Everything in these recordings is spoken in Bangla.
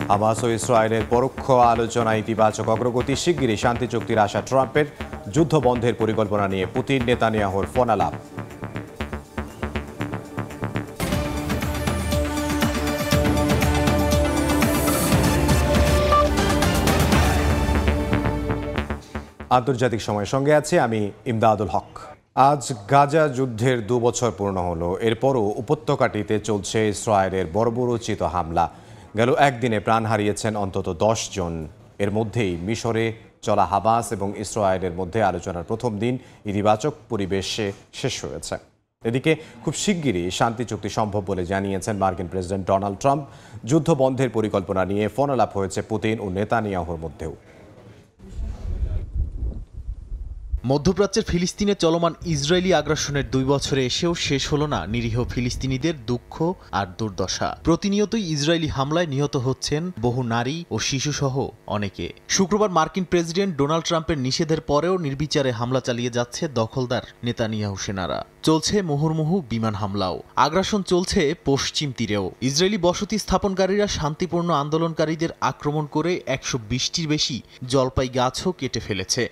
হামাস ও ইসরায়েলের পরোক্ষ আলোচনা ইতিবাচক অগ্রগতি, শিগগিরই শান্তি চুক্তির আশা ট্রাম্পের। যুদ্ধ বন্ধের পরিকল্পনা নিয়ে পুতিন নেতানিয়াহুর ফোনালাপ। আন্তর্জাতিক সময়ের সঙ্গে আছি আমি ইমদাদুল হক। আজ গাজা যুদ্ধের 2 বছর পূর্ণ হলো। এরপরও উপত্যকাটিতে চলছে ইসরায়েলের বর্বরোচিত হামলা। গেল একদিনে প্রাণ হারিয়েছেন অন্তত 10 জন। এর মধ্যেই মিশরে চলা হামাস এবং ইসরায়েলের মধ্যে আলোচনার প্রথম দিন ইতিবাচক পরিবেশে শেষ হয়েছে। এদিকে খুব শিগগিরই শান্তি চুক্তি সম্ভব বলে জানিয়েছেন মার্কিন প্রেসিডেন্ট ডোনাল্ড ট্রাম্প। যুদ্ধ বন্ধের পরিকল্পনা নিয়ে ফোনালাপ হয়েছে পুতিন ও নেতানিয়াহুর মধ্যেও। মধ্যপ্রাচ্যের ফিলিস্তিনে চলমান ইসরায়েলি আগ্রাসনের 2 বছরে এসেও শেষ হলো না নিরীহ ফিলিস্তিনিদের দুঃখ আর দুর্দশা। প্রতিনিয়তই ইসরায়েলি হামলায় নিহত হচ্ছেন বহু নারী ও শিশুসহ অনেকে। শুক্রবার মার্কিন প্রেসিডেন্ট ডোনাল্ড ট্রাম্পের নিষেধের পরেও নির্বিচারে হামলা চালিয়ে যাচ্ছে দখলদার নেতানিয়াহু সেনারা। চলছে মুহুর্মুহু বিমান হামলাও। আগ্রাসন চলছে পশ্চিম তীরেও। ইসরায়েলি বসতি স্থাপনকারীরা শান্তিপূর্ণ আন্দোলনকারীদের আক্রমণ করে 120টির বেশি জলপাই গাছও কেটে ফেলেছে।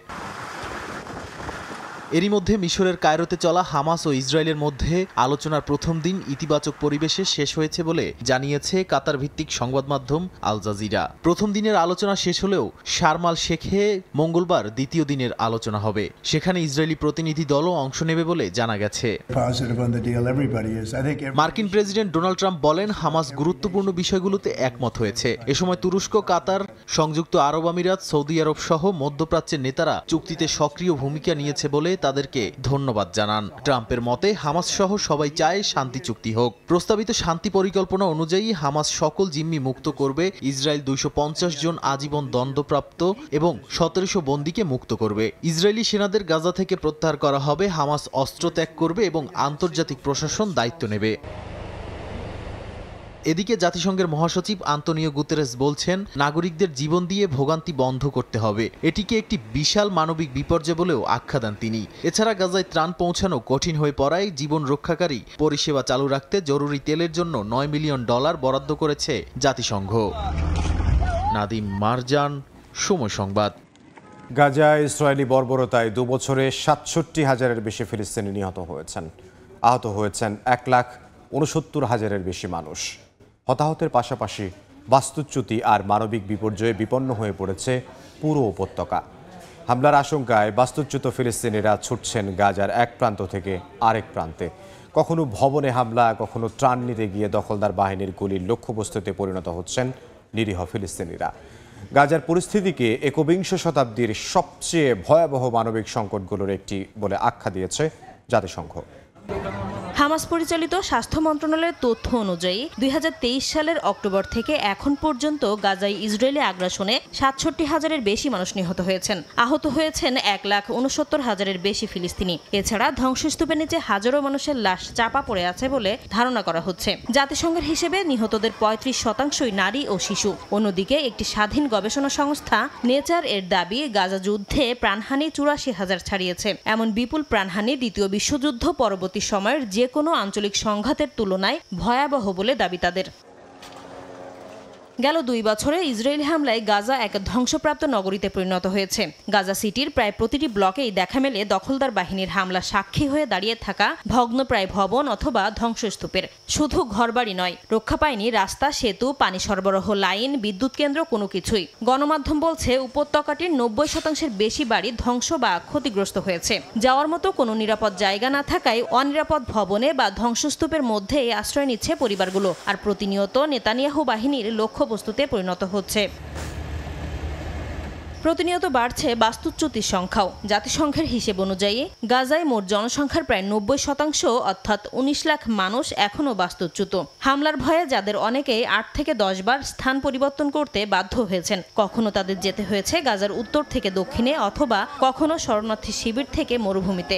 এরই মধ্যে মিশরের কায়রোতে চলা হামাস ও ইসরায়েলের মধ্যে আলোচনার প্রথম দিন ইতিবাচক পরিবেশে শেষ হয়েছে বলে জানিয়েছে কাতার ভিত্তিক সংবাদ মাধ্যম আল জাজিরা। প্রথম দিনের আলোচনা শেষ হলেও শারম আল শেখে মঙ্গলবার দ্বিতীয় দিনের আলোচনা হবে। সেখানে ইসরায়েলি প্রতিনিধি দলও অংশ নেবে বলে জানা গেছে। মার্কিন প্রেসিডেন্ট ডোনাল্ড ট্রাম্প বলেন, হামাস গুরুত্বপূর্ণ বিষয়গুলোতে একমত হয়েছে। এ সময় তুরস্ক, কাতার, সংযুক্ত আরব আমিরাত, সৌদি আরব সহ মধ্যপ্রাচ্যের নেতারা চুক্তিতে সক্রিয় ভূমিকা নিয়েছে বলে তাদেরকে ধন্যবাদ জানান। ট্রাম্পের মতে হামাস সহ সবাই চায় শান্তি চুক্তি হোক। প্রস্তাবিত শান্তি পরিকল্পনা অনুযায়ী হামাস সকল জিম্মি মুক্ত করবে, ইসরায়েল 250 জন আজীবন দণ্ডপ্রাপ্ত এবং 1700 বন্দীকে মুক্ত করবে। ইসরায়েলি সেনাদের গাজা থেকে প্রত্যাহার করা হবে, হামাস অস্ত্র ত্যাগ করবে এবং আন্তর্জাতিক প্রশাসন দায়িত্ব নেবে। এদিকে জাতিসংঘের মহাসচিব আন্তোনিও গুতেরেস বলছেন, নাগরিকদের জীবন দিয়ে ভোগান্তি বন্ধ করতে হবে। এটিকে একটি বিশাল মানবিক বিপর্যয় বলেও আখ্যা দেন তিনি। এছাড়া গাজায় ত্রাণ পৌঁছানো কঠিন হয়ে পড়ায় জীবন রক্ষাকারী পরিষেবা চালু রাখতে জরুরি তেলের জন্য $9 মিলিয়ন বরাদ্দ করেছে জাতিসংঘ। নাদিম মারজান, সময় সংবাদ। গাজায় ইসরায়েলি বর্বরতায় 2 বছরে 67,000-এর বেশি ফিলিস্তিনি নিহত হয়েছেন। আহত হয়েছেন 1,69,000-এর বেশি মানুষ। হতাহতের পাশাপাশি বাস্তুচ্যুতি আর মানবিক বিপর্যয়ে বিপন্ন হয়ে পড়েছে পুরো উপত্যকা। হামলার আশঙ্কায় বাস্তুচ্যুত ফিলিস্তিনিরা ছুটছেন গাজার এক প্রান্ত থেকে আরেক প্রান্তে। কখনো ভবনে হামলা, কখনো ত্রাণ নিতে গিয়ে দখলদার বাহিনীর গুলির লক্ষ্যবস্তুতে পরিণত হচ্ছেন নিরীহ ফিলিস্তিনিরা। গাজার পরিস্থিতিকে 21 শতাব্দীর সবচেয়ে ভয়াবহ মানবিক সংকটগুলোর একটি বলে আখ্যা দিয়েছে জাতিসংঘ। হামাস পরিচালিত স্বাস্থ্য মন্ত্রণালয়ের তথ্য অনুযায়ী 2023 সালের অক্টোবর থেকে এখন পর্যন্ত গাজায় ইসরায়েলি আগ্রাসনে 67,000-এর বেশি মানুষ নিহত হয়েছেন। আহত হয়েছেন 1,69,000-এর বেশি ফিলিস্তিনি। এছাড়া ধ্বংসস্তূপের নিচে হাজারো মানুষের লাশ চাপা পড়ে আছে বলে ধারণা করা হচ্ছে। জাতিসংঘের হিসেবে নিহতদের 35% নারী ও শিশু। অন্যদিকে একটি স্বাধীন গবেষণা সংস্থা নেচার এর দাবি, গাজা যুদ্ধে প্রাণহানি 84,000 ছাড়িয়েছে। এমন বিপুল প্রাণহানি দ্বিতীয় বিশ্বযুদ্ধ পরবর্তী সময়ের যে কোনো আঞ্চলিক সংঘাতের তুলনায় ভয়াবহ বলে দাবি তাদের। গেল 2 বছরে ইসরায়েলি হামলায় গাজা এক ধ্বংসপ্রাপ্ত নগরীতে পরিণত হয়েছে। গাজা সিটির প্রায় প্রতিটি ব্লকেই দেখা মেলে দখলদার বাহিনীর হামলা সাক্ষী হয়ে দাঁড়িয়ে থাকা ভগ্নপ্রায় ভবন অথবা ধ্বংসস্তূপের। শুধু ঘরবাড়ি নয়, রক্ষা পায়নি রাস্তা, সেতু, পানি সরবরাহ লাইন, বিদ্যুৎ কেন্দ্র, কোনো কিছুই। গণমাধ্যম বলছে উপত্যকাটির 90% বেশি বাড়ি ধ্বংস বা ক্ষতিগ্রস্ত হয়েছে। যাওয়ার মতো কোনো নিরাপদ জায়গা না থাকায় অনিরাপদ ভবনে বা ধ্বংসস্তূপের মধ্যেই আশ্রয় নিচ্ছে পরিবারগুলো। আর প্রতিনিয়ত নেতানিয়াহু বাহিনীর লক্ষ্যবস্তুতে পরিণত হচ্ছে। প্রতিনিয়ত বাড়ছে বাস্তুচ্যুতির সংখ্যাও। জাতিসংঘের হিসেব অনুযায়ী গাজায় মোট জনসংখ্যার প্রায় 90% অর্থাৎ 19 লাখ মানুষ এখনও বাস্তুচ্যুত। হামলার ভয়ে যাদের অনেকেই 8 থেকে 10 বার স্থান পরিবর্তন করতে বাধ্য হয়েছেন। কখনো তাদের যেতে হয়েছে গাজার উত্তর থেকে দক্ষিণে, অথবা কখনো শরণার্থী শিবির থেকে মরুভূমিতে।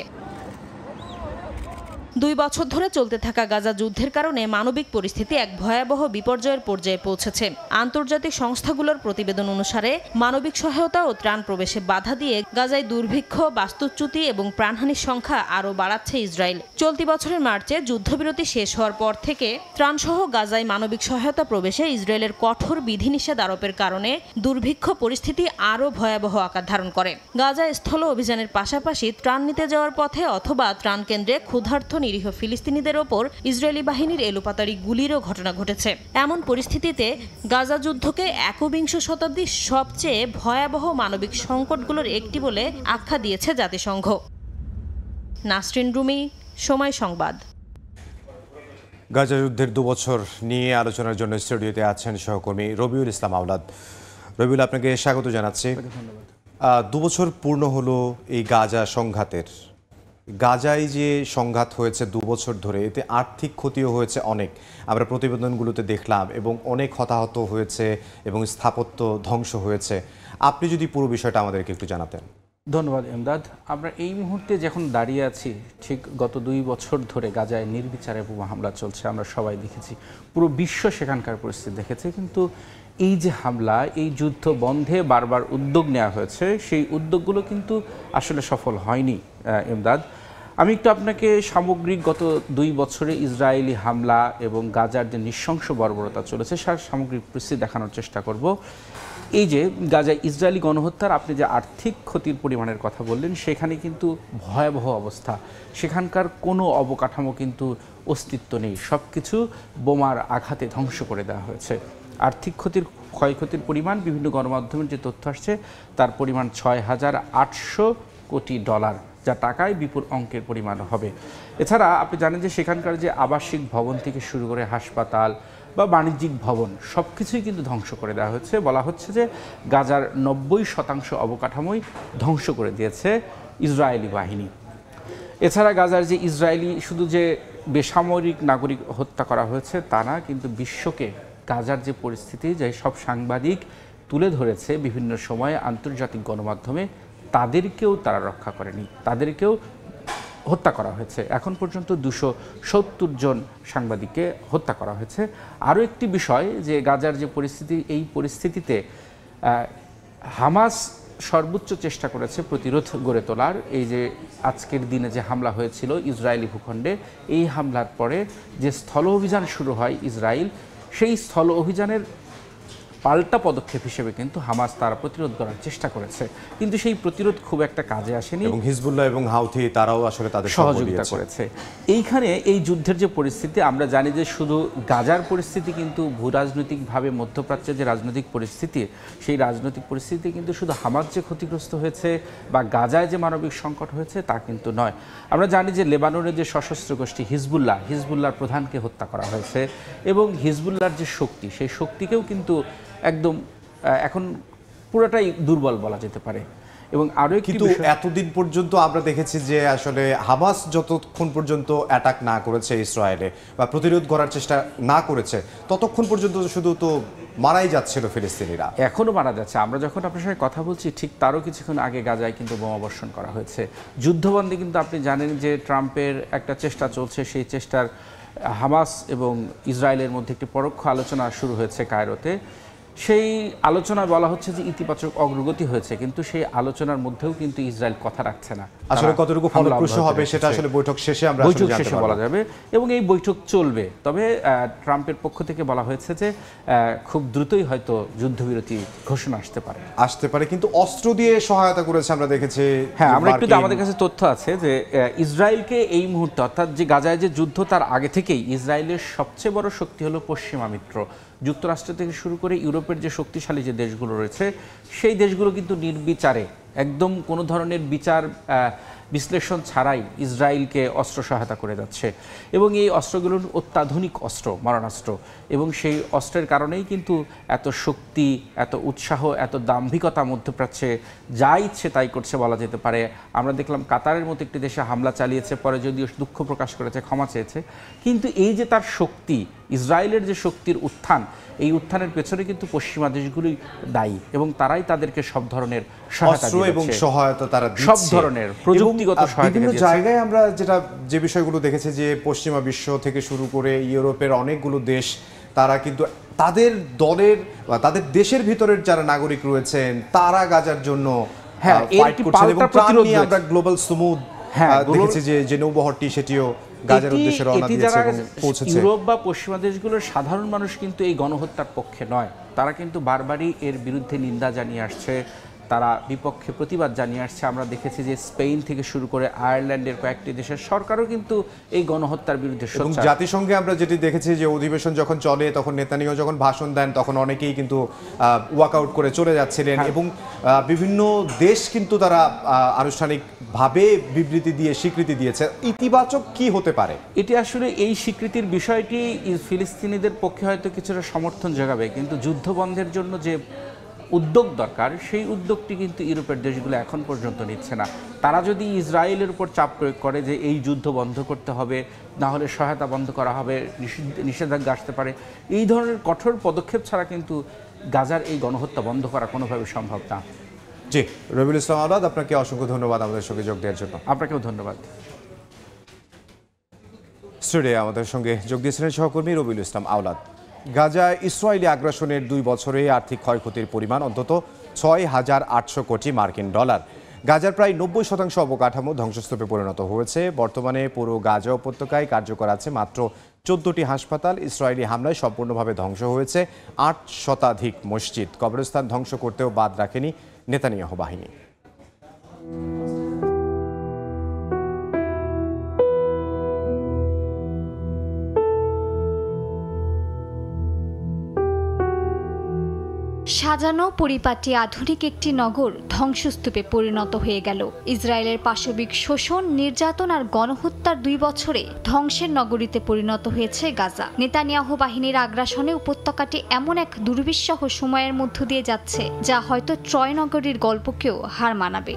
2 বছর ধরে চলতে থাকা গাজা যুদ্ধের কারণে মানবিক পরিস্থিতি এক ভয়াবহ বিপর্যয়ের পর্যায়ে পৌঁছেছে। আন্তর্জাতিক সংস্থাগুলোর প্রতিবেদন অনুসারে মানবিক সহায়তা ও ত্রাণ প্রবেশে বাধা দিয়ে গাজায় দুর্ভিক্ষ, বাস্তুচ্যুতি এবং প্রাণহানির সংখ্যা আরও বাড়াচ্ছে ইসরায়েল। চলতি বছরের মার্চে যুদ্ধবিরতি শেষ হওয়ার পর থেকে ত্রাণসহ গাজায় মানবিক সহায়তা প্রবেশে ইসরায়েলের কঠোর বিধিনিষেধ আরোপের কারণে দুর্ভিক্ষ পরিস্থিতি আরও ভয়াবহ আকার ধারণ করে। গাজায় স্থল অভিযানের পাশাপাশি ত্রাণ নিতে যাওয়ার পথে অথবা ত্রাণ কেন্দ্রে ক্ষুধার্ত নিরীহ ফিলিস্তিনিদের ওপর ইসরায়েলি বাহিনীর এলোপাতাড়ি গুলিরও ঘটনা ঘটেছে। এমন পরিস্থিতিতে গাজা যুদ্ধকে একবিংশ শতাব্দীর সবচেয়ে ভয়াবহ মানবিক সংকটগুলোর একটি বলে আখ্যা দিয়েছে জাতিসংঘ। নাসরিন রুমি, সময় সংবাদ। গাজা যুদ্ধের 2 বছর নিয়ে আলোচনার জন্য স্টুডিওতে আছেন সহকর্মী রবিউল ইসলাম আওলাদ। রবিউল, আপনাকে স্বাগত জানাচ্ছি। 2 বছর পূর্ণ হলো এই গাজা সংঘাতের। গাজায় যে সংঘাত হয়েছে 2 বছর ধরে, এতে আর্থিক ক্ষতিও হয়েছে অনেক, আমরা প্রতিবেদনগুলোতে দেখলাম, এবং অনেক হতাহত হয়েছে এবং স্থাপত্য ধ্বংস হয়েছে। আপনি যদি পুরো বিষয়টা আমাদেরকে একটু জানাতেন। ধন্যবাদ এমদাদ। আমরা এই মুহূর্তে যখন দাঁড়িয়ে আছি, ঠিক গত 2 বছর ধরে গাজায় নির্বিচারে বোমা হামলা চলছে, আমরা সবাই দেখেছি, পুরো বিশ্ব সেখানকার পরিস্থিতি দেখেছে। কিন্তু এই যে হামলা, এই যুদ্ধ বন্ধে বারবার উদ্যোগ নেওয়া হয়েছে, সেই উদ্যোগগুলো কিন্তু আসলে সফল হয়নি এমদাদ। আমি একটু আপনাকে সামগ্রিক গত 2 বছরে ইসরায়েলি হামলা এবং গাজার যে নৃশংস বর্বরতা চলেছে তার সামগ্রিক পরিস্থিতি দেখানোর চেষ্টা করব। এই যে গাজায় ইসরায়েলি গণহত্যার আপনি যে আর্থিক ক্ষতির পরিমাণের কথা বললেন, সেখানে কিন্তু ভয়াবহ অবস্থা। সেখানকার কোনো অবকাঠামো কিন্তু অস্তিত্ব নেই, সব কিছু বোমার আঘাতে ধ্বংস করে দেওয়া হয়েছে। আর্থিক ক্ষয়ক্ষতির পরিমাণ, বিভিন্ন গণমাধ্যমের যে তথ্য আসছে, তার পরিমাণ $6,800 কোটি, যা টাকায় বিপুল অঙ্কের পরিমাণ হবে। এছাড়া আপনি জানেন যে সেখানকার যে আবাসিক ভবন থেকে শুরু করে হাসপাতাল বা বাণিজ্যিক ভবন, সব কিছুই কিন্তু ধ্বংস করে দেওয়া হচ্ছে। বলা হচ্ছে যে গাজার 90% অবকাঠামোই ধ্বংস করে দিয়েছে ইসরায়েলি বাহিনী। এছাড়া গাজার যে ইসরায়েলি শুধু যে বেসামরিক নাগরিক হত্যা করা হয়েছে তা না, কিন্তু বিশ্বকে গাজার যে পরিস্থিতি, যে সব সাংবাদিক তুলে ধরেছে বিভিন্ন সময়ে আন্তর্জাতিক গণমাধ্যমে, তাদেরকেও তারা রক্ষা করেনি, তাদেরকেও হত্যা করা হয়েছে। এখন পর্যন্ত 270 জন সাংবাদিককে হত্যা করা হয়েছে। আরও একটি বিষয় যে গাজার যে পরিস্থিতি, এই পরিস্থিতিতে হামাস সর্বোচ্চ চেষ্টা করেছে প্রতিরোধ গড়ে তোলার। এই যে আজকের দিনে যে হামলা হয়েছিল ইসরায়েলি ভূখণ্ডে, এই হামলার পরে যে স্থল অভিযান শুরু হয় ইসরায়েল, সেই স্থল অভিযানের পাল্টা পদক্ষেপ হিসেবে কিন্তু হামাস তারা প্রতিরোধ করার চেষ্টা করেছে, কিন্তু সেই প্রতিরোধ খুব একটা কাজে আসেনি এবং হিজবুল্লাহ এবং হাউথি তারাও আসলে তাদের সহযোগিতা করেছে। এইখানে এই যুদ্ধের যে পরিস্থিতি, আমরা জানি যে শুধু গাজার পরিস্থিতি কিন্তু ভূরাজনৈতিকভাবে মধ্যপ্রাচ্যের যে রাজনৈতিক পরিস্থিতি, সেই রাজনৈতিক পরিস্থিতি কিন্তু শুধু হামাস যে ক্ষতিগ্রস্ত হয়েছে বা গাজায় যে মানবিক সংকট হয়েছে তা কিন্তু নয়। আমরা জানি যে লেবাননের যে সশস্ত্র গোষ্ঠী হিজবুল্লাহর প্রধানকে হত্যা করা হয়েছে, এবং হিজবুল্লাহর যে শক্তি, সেই শক্তিকেও কিন্তু একদম এখন পুরোটাই দুর্বল বলা যেতে পারে। এবং আরও কিন্তু এতদিন পর্যন্ত আমরা দেখেছি যে আসলে হামাস যতক্ষণ পর্যন্ত অ্যাটাক না করেছে ইসরায়েলে বা প্রতিরোধ করার চেষ্টা না করেছে, ততক্ষণ পর্যন্ত শুধু তো মারাই যাচ্ছিল ফিলিস্তিনিরা, এখনও মারা যাচ্ছে। আমরা যখন আপনার সঙ্গে কথা বলছি, ঠিক তারও কিছুক্ষণ আগে গাজায় কিন্তু বোমাবর্ষণ করা হয়েছে। যুদ্ধবন্দী কিন্তু আপনি জানেন যে ট্রাম্পের একটা চেষ্টা চলছে, সেই চেষ্টার হামাস এবং ইসরায়েলের মধ্যে একটি পরোক্ষ আলোচনা শুরু হয়েছে কায়রোতে। সেই আলোচনায় বলা হচ্ছে যে ইতিবাচক অগ্রগতি হয়েছে, কিন্তু সেই আলোচনার মধ্যেও কিন্তু ইসরায়েল কথা রাখছে না। আসলে কতটুকু ফলপ্রসূ হবে সেটা আসলে বৈঠক শেষে বলা যাবে, এবং এই বৈঠক চলবে। তবে ট্রাম্পের পক্ষ থেকে বলা হয়েছে যে খুব দ্রুতই হয়তো যুদ্ধবিরতি ঘোষণা আসতে পারে, কিন্তু অস্ত্র দিয়ে সহায়তা করেছে আমরা দেখেছি। হ্যাঁ, আমরা একটু, আমাদের কাছে তথ্য আছে যে ইসরায়েলকে এই মুহূর্তে, অর্থাৎ যে গাজায় যে যুদ্ধ, তার আগে থেকেই ইসরায়েলের সবচেয়ে বড় শক্তি হলো পশ্চিমা মিত্র। যুক্তরাষ্ট্র থেকে শুরু করে ইউরোপের যে শক্তিশালী যে দেশগুলো রয়েছে, সেই দেশগুলো কিন্তু নির্বিচারে, একদম কোনো ধরনের বিচার বিশ্লেষণ ছাড়াই ইসরায়েলকে অস্ত্র সহায়তা করে যাচ্ছে। এবং এই অস্ত্রগুলোর অত্যাধুনিক অস্ত্র, মারণাস্ত্র, এবং সেই অস্ত্রের কারণেই কিন্তু এত শক্তি, এত উৎসাহ, এত দাম্ভিকতা মধ্যপ্রাচ্যে যা ইচ্ছে তাই করছে বলা যেতে পারে। আমরা দেখলাম কাতারের মতো একটি দেশে হামলা চালিয়েছে, পরে যদিও দুঃখ প্রকাশ করেছে, ক্ষমা চেয়েছে, কিন্তু এই যে তার শক্তি, ইসরায়েলের যে শক্তির উত্থান, এই উত্থানের পেছনে কিন্তু পশ্চিমা দেশগুলোই দায়ী, এবং তারাই তাদেরকে সব ধরনের সহায়তা এবং সহায়তা তারা দিচ্ছে, সব ধরনের প্রযুক্তিগত সহায়তা বিভিন্ন জায়গায় আমরা যে বিষয়গুলো দেখেছি যে পশ্চিমা বিশ্ব থেকে শুরু করে ইউরোপের অনেকগুলো দেশ তারা কিন্তু তাদের দলের বা তাদের দেশের ভিতরের যারা নাগরিক রয়েছেন তারা গাজার জন্য ফাইট করছেন এবং ত্রাণ নিয়ে আমরা গ্লোবাল সুমুদ দেখেছি যে নৌবহরটি সেটিও গাজার উদ্দেশ্যে রওনা দিয়েছে এবং পৌঁছেছে। ইউরোপ বা পশ্চিমা দেশগুলোর সাধারণ মানুষ কিন্তু এই গণহত্যার পক্ষে নয়, তারা কিন্তু বারবারই এর বিরুদ্ধে নিন্দা জানিয়ে আসছে, তারা বিপক্ষে প্রতিবাদ জানিয়ে আসছে। আমরা দেখেছি যে স্পেন থেকে শুরু করে আয়ারল্যান্ডের কয়েকটি দেশের সরকারও কিন্তু এই গণহত্যার বিরুদ্ধে এবং জাতিসংঘে আমরা যেটি দেখেছি যে অধিবেশন যখন চলে তখন নেতানিয়াহু যখন ভাষণ দেন তখন অনেকেই কিন্তু ওয়াকআউট করে চলে যাচ্ছিলেন এবং বিভিন্ন দেশ কিন্তু তারা আনুষ্ঠানিকভাবে বিবৃতি দিয়ে স্বীকৃতি দিয়েছে। ইতিবাচক কি হতে পারে? এটি আসলে এই স্বীকৃতির বিষয়টি ফিলিস্তিনিদের পক্ষে হয়তো কিছুটা সমর্থন জাগাবে, কিন্তু যুদ্ধ বন্ধের জন্য যে উদ্যোগ দরকার সেই উদ্যোগটি কিন্তু ইউরোপের দেশগুলো এখন পর্যন্ত নিচ্ছে না। তারা যদি ইসরায়েলের উপর চাপ প্রয়োগ করে যে এই যুদ্ধ বন্ধ করতে হবে, না হলে সহায়তা বন্ধ করা হবে, নিষেধাজ্ঞা আসতে পারে, এই ধরনের কঠোর পদক্ষেপ ছাড়া কিন্তু গাজার এই গণহত্যা বন্ধ করা কোনোভাবে সম্ভব না। জি, রবিউল ইসলাম আওলাদ, আপনাকে অসংখ্য ধন্যবাদ আমাদের সঙ্গে যোগ দেওয়ার জন্য। আপনাকেও ধন্যবাদ। স্টুডিওয়ে আমাদের সঙ্গে যোগ দিয়েছিলেন সহকর্মী রবিউল ইসলাম আওলাদ। গাজায় ইসরায়েলি আগ্রাসনের 2 বছরে আর্থিক ক্ষয়ক্ষতির পরিমাণ অন্তত 6,800 কোটি মার্কিন ডলার। গাজার প্রায় 90% অবকাঠামো ধ্বংসস্তূপে পরিণত হয়েছে। বর্তমানে পুরো গাজা উপত্যকায় কার্যকর আছে মাত্র 14টি হাসপাতাল। ইসরায়েলি হামলায় সম্পূর্ণভাবে ধ্বংস হয়েছে 8 শতাধিক মসজিদ। কবরস্থান ধ্বংস করতেও বাদ রাখেনি নেতানিয়াহু বাহিনী। সাজানো পরিপাটি আধুনিক একটি নগর ধ্বংসস্তূপে পরিণত হয়ে গেল। ইসরায়েলের পাশবিক শোষণ, নির্যাতন আর গণহত্যার 2 বছরে ধ্বংসের নগরীতে পরিণত হয়েছে গাজা। নেতানিয়াহু বাহিনীর আগ্রাসনে উপত্যকাটি এমন এক দুর্বিষহ সময়ের মধ্য দিয়ে যাচ্ছে যা হয়তো ট্রয় নগরীর গল্পকেও হার মানাবে।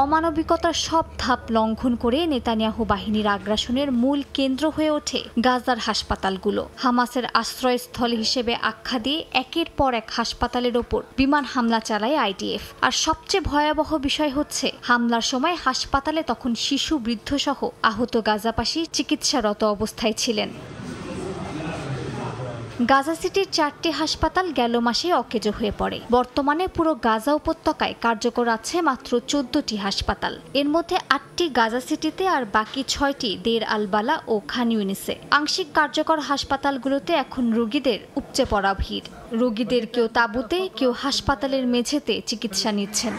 অমানবিকতার সব ধাপ লঙ্ঘন করে নেতানিয়াহু বাহিনীর আগ্রাসনের মূল কেন্দ্র হয়ে ওঠে গাজার হাসপাতালগুলো। হামাসের আশ্রয়স্থল হিসেবে আখ্যা দিয়ে একের পর এক হাসপাতালের ওপর বিমান হামলা চালায় আইডিএফ। আর সবচেয়ে ভয়াবহ বিষয় হচ্ছে, হামলার সময় হাসপাতালে তখন শিশু, বৃদ্ধ সহ আহত গাজাবাসী চিকিৎসারত অবস্থায় ছিলেন। গাজা সিটির 4টি হাসপাতাল গেল মাসে অকেজো হয়ে পড়ে। বর্তমানে পুরো গাজা উপত্যকায় কার্যকর আছে মাত্র 14টি হাসপাতাল। এর মধ্যে 8টি গাজা সিটিতে আর বাকি 6টি দের আল বালা ও খান ইউনিসে। আংশিক কার্যকর হাসপাতালগুলোতে এখন রোগীদের উপচে পড়া ভিড়। রোগীদের কেউ তাঁবুতে, কেউ হাসপাতালের মেঝেতে চিকিৎসা নিচ্ছেন।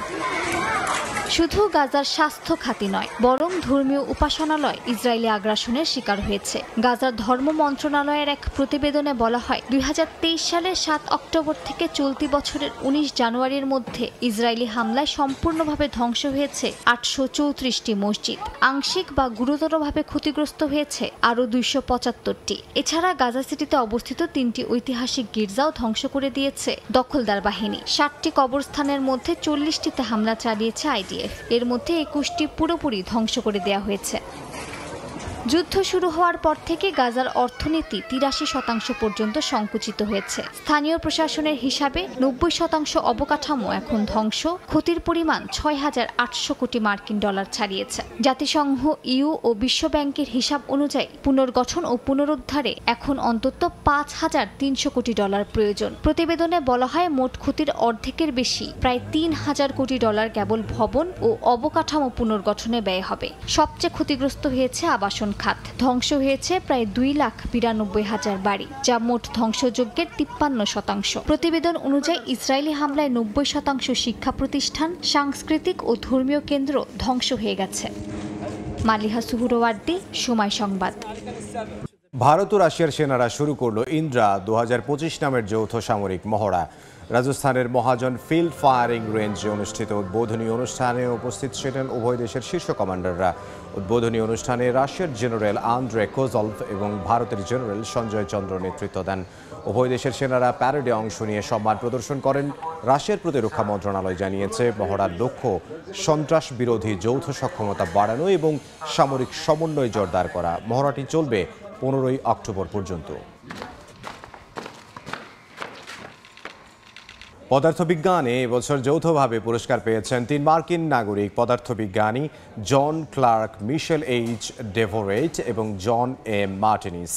শুধু গাজার স্বাস্থ্য খাতি নয়, বরং ধর্মীয় উপাসনালয় ইসরায়েলি আগ্রাসনের শিকার হয়েছে। গাজার ধর্ম মন্ত্রণালয়ের এক প্রতিবেদনে বলা হয়, 2023 সালের 7 অক্টোবর থেকে চলতি বছরের 19 জানুয়ারির মধ্যে ইসরায়েলি হামলায় সম্পূর্ণভাবে ধ্বংস হয়েছে 834টি মসজিদ। আংশিক বা গুরুতরভাবে ক্ষতিগ্রস্ত হয়েছে আরও 275টি। এছাড়া গাজা সিটিতে অবস্থিত 3টি ঐতিহাসিক গির্জাও ধ্বংস করে দিয়েছে দখলদার বাহিনী। 60টি কবরস্থানের মধ্যে 40টিতে হামলা চালিয়েছে আইডিএফ। এর মধ্যে 21টি পুরোপুরি ধ্বংস করে দেওয়া হয়েছে। যুদ্ধ শুরু হওয়ার পর থেকে গাজার অর্থনীতি 83% পর্যন্ত সংকুচিত হয়েছে। স্থানীয় প্রশাসনের হিসাবে 90% অবকাঠামো এখন ধ্বংস। ক্ষতির পরিমাণ 6,800 কোটি মার্কিন ডলার ছাড়িয়েছে। জাতিসংঘ, ইউ ও বিশ্ব ব্যাংকের হিসাব অনুযায়ী পুনর্গঠন ও পুনরুদ্ধারে এখন অন্তত 5,300 কোটি ডলার প্রয়োজন। প্রতিবেদনে বলা হয়, মোট ক্ষতির অর্ধেকের বেশি, প্রায় 3,000 কোটি ডলার কেবল ভবন ও অবকাঠামো পুনর্গঠনে ব্যয় হবে। সবচেয়ে ক্ষতিগ্রস্ত হয়েছে আবাসন খাত। ধ্বংস হয়েছে প্রায় 2,92,000 বাড়ি, যা মোট ধ্বংসযজ্ঞের 53%। প্রতিবেদন অনুযায়ী ইসরায়েলি হামলায় 90% শিক্ষা প্রতিষ্ঠান, সাংস্কৃতিক ও ধর্মীয় কেন্দ্র ধ্বংস হয়ে গেছে। মালিহা সুহুরওয়ার্দী, সময় সংবাদ। ভারত ও রাশিয়ার সেনারা শুরু করলো ইন্দ্রা 2025 নামের যৌথ সামরিক মহড়া। রাজস্থানের মহাজন ফিল্ড ফায়ারিং রেঞ্জে অনুষ্ঠিত উদ্বোধনী অনুষ্ঠানে উপস্থিত ছিলেন উভয় দেশের শীর্ষ কমান্ডাররা। উদ্বোধনী অনুষ্ঠানে রাশিয়ার জেনারেল আন্দ্রে কোজলভ এবং ভারতের জেনারেল সঞ্জয় চন্দ্র নেতৃত্ব দেন। উভয় দেশের সেনারা প্যারেডে অংশ নিয়ে সম্মান প্রদর্শন করেন। রাশিয়ার প্রতিরক্ষা মন্ত্রণালয় জানিয়েছে, মহড়ার লক্ষ্য সন্ত্রাস বিরোধী যৌথ সক্ষমতা বাড়ানো এবং সামরিক সমন্বয় জোরদার করা। মহড়াটি চলবে 15 অক্টোবর পর্যন্ত। পদার্থবিজ্ঞানে এবছর যৌথভাবে পুরস্কার পেয়েছেন 3 মার্কিন নাগরিক পদার্থবিজ্ঞানী জন ক্লার্ক, মিশেল এইচ ডেভোরেট এবং জন এ মার্টিনিস।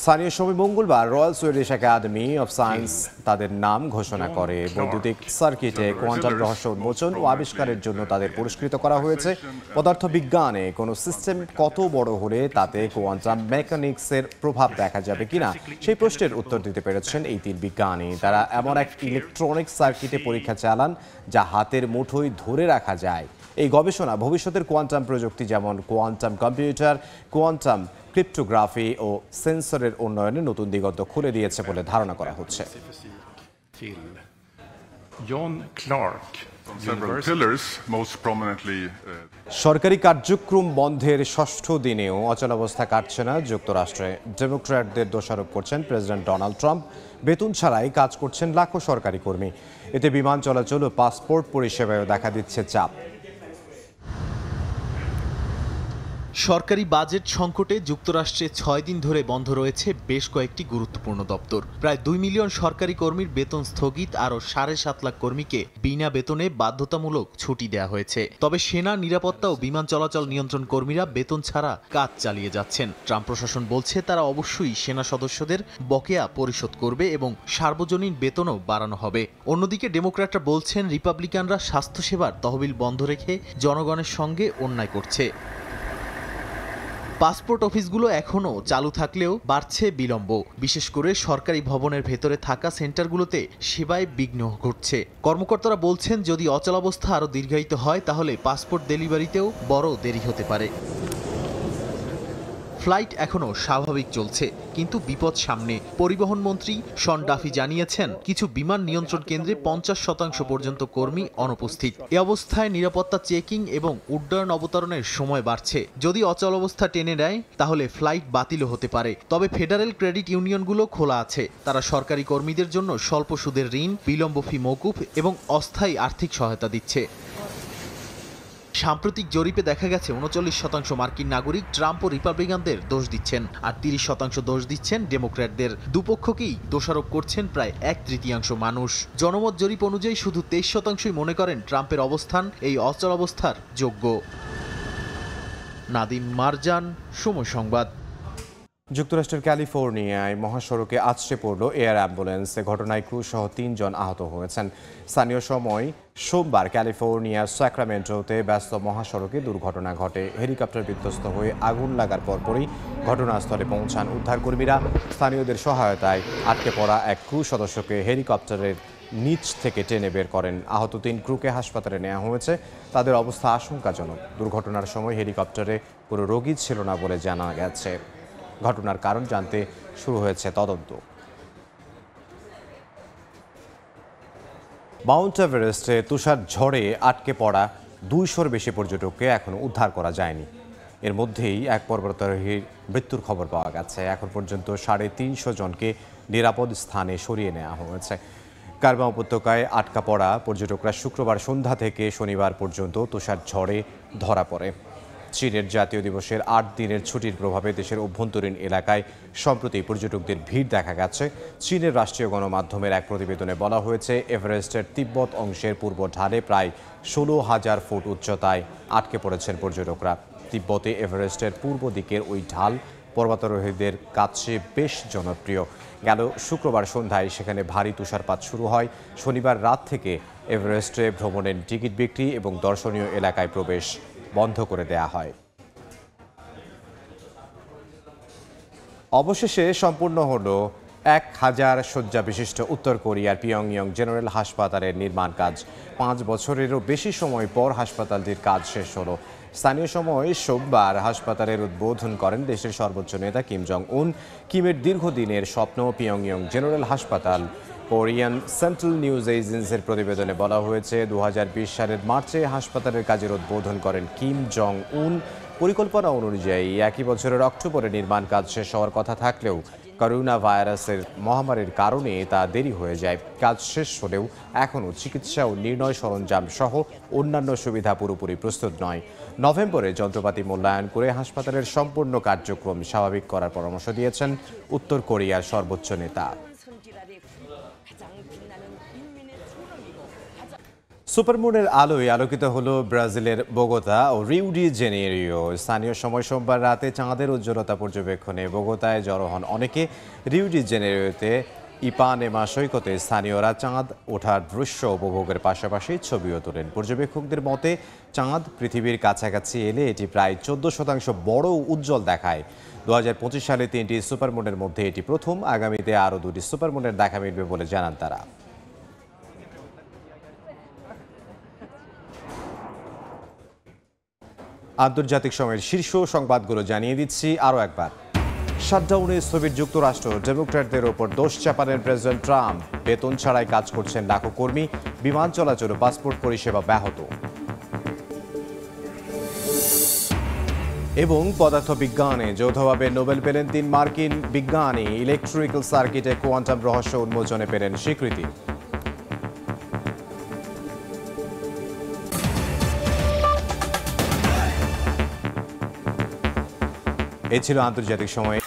স্থানীয় সময় মঙ্গলবার royal Swedish academy of science তাদের নাম ঘোষণা করে। বৈদ্যুতিক সার্কিটে কোয়ান্টাম রহস্য উন্মোচন ও আবিষ্কারের জন্য তাদের পুরস্কৃত করা হয়েছে। পদার্থবিজ্ঞানে কোনো সিস্টেম কত বড় হলে তাতে কোয়ান্টাম মেকানিক্সের প্রভাব দেখা যাবে কিনা সেই প্রশ্নের উত্তর দিতে পেরেছেন এই 3 বিজ্ঞানী। তারা এমন এক ইলেকট্রনিক সার্কিটে পরীক্ষা চালান যা হাতের মুঠোয় ধরে রাখা যায়। এই গবেষণা ভবিষ্যতের কোয়ান্টাম প্রযুক্তি যেমন কোয়ান্টাম কম্পিউটার, কোয়ান্টাম ক্রিপ্টোগ্রাফি ও সেন্সরের উন্নয়নে নতুন দিগন্ত খুলে দিয়েছে বলে ধারণা করা হচ্ছে। সরকারি কার্যক্রম বন্ধের 6ষ্ঠ দিনেও অচলাবস্থা কাটছে না যুক্তরাষ্ট্রে। ডেমোক্র্যাটদের দোষারোপ করছেন প্রেসিডেন্ট ডোনাল্ড ট্রাম্প। বেতন ছাড়াই কাজ করছেন লাখো সরকারি কর্মী। এতে বিমান চলাচল ও পাসপোর্ট পরিষেবায়ও দেখা দিচ্ছে চাপ। সরকারি বাজেট সংকটে যুক্তরাষ্ট্রে 6 দিন ধরে বন্ধ রয়েছে বেশ কয়েকটি গুরুত্বপূর্ণ দপ্তর। প্রায় 2 মিলিয়ন সরকারি কর্মীর বেতন স্থগিত, আরও 7.5 লাখ কর্মীকে বিনা বেতনে বাধ্যতামূলক ছুটি দেওয়া হয়েছে। তবে সেনা, নিরাপত্তা ও বিমান চলাচল নিয়ন্ত্রণ কর্মীরা বেতন ছাড়া কাজ চালিয়ে যাচ্ছেন। ট্রাম্প প্রশাসন বলছে তারা অবশ্যই সেনা সদস্যদের বকেয়া পরিশোধ করবে এবং সার্বজনীন বেতনও বাড়ানো হবে। অন্যদিকে ডেমোক্র্যাটরা বলছেন রিপাবলিকানরা স্বাস্থ্যসেবার তহবিল বন্ধ রেখে জনগণের সঙ্গে অন্যায় করছে। পাসপোর্ট অফিসগুলো এখনও চালু থাকলেও বাড়ছে বিলম্ব। বিশেষ করে সরকারি ভবনের ভেতরে থাকা সেন্টারগুলোতে সেবায় বিঘ্ন ঘটছে। কর্মকর্তারা বলছেন যদি অচলাবস্থা আরও দীর্ঘায়িত হয় তাহলে পাসপোর্ট ডেলিভারিতেও বড় দেরি হতে পারে। ফ্লাইট এখনও স্বাভাবিক চলছে, কিন্তু বিপদ সামনে। পরিবহন মন্ত্রী শন ডাফি জানিয়েছেন কিছু বিমান নিয়ন্ত্রণ কেন্দ্রে 50% পর্যন্ত কর্মী অনুপস্থিত। এ অবস্থায় নিরাপত্তা চেকিং এবং উড্ডয়ন অবতরণের সময় বাড়ছে। যদি অচলাবস্থা টেনে নেয় তাহলে ফ্লাইট বাতিলও হতে পারে। তবে ফেডারেল ক্রেডিট ইউনিয়নগুলো খোলা আছে। তারা সরকারি কর্মীদের জন্য স্বল্প সুদের ঋণ, বিলম্ব ফি মওকুফ এবং অস্থায়ী আর্থিক সহায়তা দিচ্ছে। সাম্প্রতিক জরিপে দেখা গেছে 39% মার্কিন নাগরিক ট্রাম্প ও রিপাবলিকানদের দোষ দিচ্ছেন, আর 30% দোষ দিচ্ছেন ডেমোক্র্যাটদের। দুপক্ষকেই দোষারোপ করছেন প্রায় 1/3 মানুষ। জনমত জরিপ অনুযায়ী শুধু 23% মনে করেন ট্রাম্পের অবস্থান এই অচলাবস্থার যোগ্য। নাদিম মারজান, সময় সংবাদ। যুক্তরাষ্ট্রের ক্যালিফোর্নিয়ায় মহাসড়কে আছড়ে পড়ল এয়ার অ্যাম্বুলেন্স। এ ঘটনায় ক্রু সহ 3 জন আহত হয়েছেন। স্থানীয় সময় সোমবার ক্যালিফোর্নিয়ার স্যাক্রামেন্টোতে ব্যস্ত মহাসড়কে দুর্ঘটনা ঘটে। হেলিকপ্টার বিধ্বস্ত হয়ে আগুন লাগার পরপরই ঘটনাস্থলে পৌঁছান উদ্ধারকর্মীরা। স্থানীয়দের সহায়তায় আটকে পড়া এক ক্রু সদস্যকে হেলিকপ্টারের নিচ থেকে টেনে বের করেন। আহত 3 ক্রুকে হাসপাতালে নেওয়া হয়েছে। তাদের অবস্থা আশঙ্কাজনক। দুর্ঘটনার সময় হেলিকপ্টারে কোনো রোগী ছিল না বলে জানা গেছে। ঘটনার কারণ জানতে শুরু হয়েছে তদন্ত। মাউন্ট এভারেস্টে তুষার ঝড়ে আটকে পড়া 200-র বেশি পর্যটককে এখনও উদ্ধার করা যায়নি। এর মধ্যেই এক পর্বতারোহীর মৃত্যুর খবর পাওয়া গেছে। এখন পর্যন্ত 350 জনকে নিরাপদ স্থানে সরিয়ে নেওয়া হয়েছে। কারবা উপত্যকায় আটকা পড়া পর্যটকরা শুক্রবার সন্ধ্যা থেকে শনিবার পর্যন্ত তুষার ঝড়ে ধরা পড়ে। চীনের জাতীয় দিবসের 8 দিনের ছুটির প্রভাবে দেশের অভ্যন্তরীণ এলাকায় সম্প্রতি পর্যটকদের ভিড় দেখা গেছে। চীনের রাষ্ট্রীয় গণমাধ্যমের এক প্রতিবেদনে বলা হয়েছে এভারেস্টের তিব্বত অংশের পূর্ব ঢালে প্রায় 16,000 ফুট উচ্চতায় আটকে পড়েছেন পর্যটকরা। তিব্বতে এভারেস্টের পূর্ব দিকের ওই ঢাল পর্বতারোহীদের কাছে বেশ জনপ্রিয়। গেল শুক্রবার সন্ধ্যায় সেখানে ভারী তুষারপাত শুরু হয়। শনিবার রাত থেকে এভারেস্টে ভ্রমণের টিকিট বিক্রি এবং দর্শনীয় এলাকায় প্রবেশ বন্ধ করে দেয়া হয়। অবশেষে সম্পূর্ণ হলো 1000 শয্যা বিশিষ্ট উত্তর কোরিয়ার পিয়ংইয়ং জেনারেল হাসপাতালের নির্মাণ কাজ। 5 বছরেরও বেশি সময় পর হাসপাতালটির কাজ শেষ হলো। স্থানীয় সময় সোমবার হাসপাতালের উদ্বোধন করেন দেশের সর্বোচ্চ নেতা কিম জং উন। কিমের দীর্ঘদিনের স্বপ্ন পিয়ংইয়ং জেনারেল হাসপাতাল। কোরিয়ান সেন্ট্রাল নিউজ এজেন্সির প্রতিবেদনে বলা হয়েছে 2020 সালের মার্চে হাসপাতালের কাজের উদ্বোধন করেন কিম জং উন। পরিকল্পনা অনুযায়ী একই বছরের অক্টোবরে নির্মাণ কাজ শেষ হওয়ার কথা থাকলেও করোনা ভাইরাসের মহামারীর কারণে তা দেরি হয়ে যায়। কাজ শেষ হলেও এখনও চিকিৎসা ও নির্ণয় সরঞ্জাম সহ অন্যান্য সুবিধা পুরোপুরি প্রস্তুত নয়। নভেম্বরে যন্ত্রপাতি মূল্যায়ন করে হাসপাতালের সম্পূর্ণ কার্যক্রম স্বাভাবিক করার পরামর্শ দিয়েছেন উত্তর কোরিয়ার সর্বোচ্চ নেতা। সুপারমুনের আলোয় আলোকিত হলো ব্রাজিলের বোগোতা ও রিও ডি জেনেরিও। স্থানীয় সময় সোমবার রাতে চাঁদের উজ্জ্বলতা পর্যবেক্ষণে বোগোতায় জড়ো হন অনেকে। রিও ডি জেনেরিওতে ইপানেমা সৈকতে স্থানীয়রা চাঁদ ওঠার দৃশ্য উপভোগের পাশাপাশি ছবিও তোলেন। পর্যবেক্ষকদের মতে চাঁদ পৃথিবীর কাছাকাছি এলে এটি প্রায় 14% বড় উজ্জ্বল দেখায়। 2025 সালে 3টি সুপারমুনের মধ্যে এটি প্রথম। আগামীতে আরও 2টি সুপারমুনের দেখা মিলবে বলে জানান তারা। আন্তর্জাতিক সময়ের শীর্ষ সংবাদগুলো জানিয়ে দিচ্ছি আরও একবার। শাটডাউনে সোভিয়েত যুক্তরাষ্ট্র, ডেমোক্র্যাটদের ওপর দোষ চাপালেন প্রেসিডেন্ট ট্রাম্প। বেতন ছাড়াই কাজ করছেন লাখো কর্মী, বিমান চলাচল ও পাসপোর্ট পরিষেবা ব্যাহত। এবং পদার্থবিজ্ঞানে যৌথভাবে নোবেল পেলেন 3 মার্কিন বিজ্ঞানী। ইলেকট্রিক্যাল সার্কিটে কোয়ান্টাম রহস্য উন্মোচনে পেলেন স্বীকৃতি। এই ছিল আন্তর্জাতিক সময়।